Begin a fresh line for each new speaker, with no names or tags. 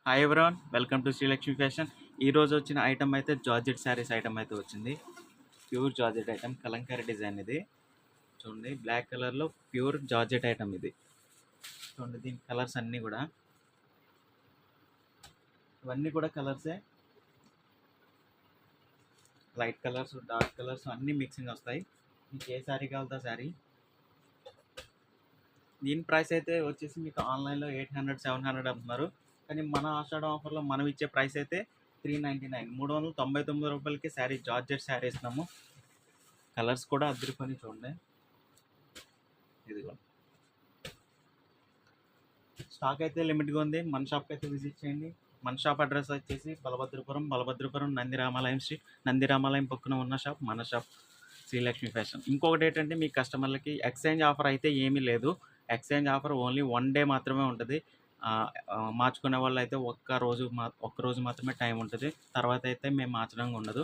Hi everyone, welcome to Srilakshmi fashion. ఈ రోజు వచ్చిన ఐటమ్ అయితే జార్జెట్ శారీస్ ఐటమ్ అయితే వచ్చింది. Pure georgette item, Kalamkari design ఇది. చూడండి, బ్లాక్ కలర్లో ప్యూర్ జార్జెట్ ఐటమ్ ఇది. చూడండి, దీని కలర్స్ అన్నీ కూడా, ఇవన్నీ కూడా కలర్సే. లైట్ కలర్స్, డార్క్ కలర్స్ అన్నీ మిక్సింగ్ వస్తాయి. మీకు ఏ శారీ కావాలో శారీ. దీని ప్రైస్ అయితే వచ్చేసి మీకు ఆన్లైన్లో 800, 700 అమ్ముతున్నారు. కానీ మన ఆషాఢ ఆఫర్లో మనం ఇచ్చే ప్రైస్ అయితే 399, 399 రూపాయలకి శారీ, జార్జెట్ శారీ ఇస్తున్నాము. కలర్స్ కూడా అద్దరిపోయి చూడండి. ఇదిగో స్టాక్ అయితే లిమిట్గా ఉంది. మన షాప్కి అయితే విజిట్ చేయండి. మన షాప్ అడ్రస్ వచ్చేసి బలభద్రపురం నందిరామాలయం స్ట్రీట్, నందిరామాలయం పక్కన ఉన్న షాప్ మన షాప్ శ్రీలక్ష్మి ఫ్యాషన్. ఇంకొకటి ఏంటంటే, మీ కస్టమర్లకి ఎక్స్చేంజ్ ఆఫర్ అయితే ఏమీ లేదు. ఎక్స్చేంజ్ ఆఫర్ ఓన్లీ 1 డే మాత్రమే ఉంటుంది. మార్చుకునే వాళ్ళు అయితే ఒక్క రోజు మాత్రమే టైం ఉంటుంది. తర్వాత అయితే మేము మార్చడం ఉండదు.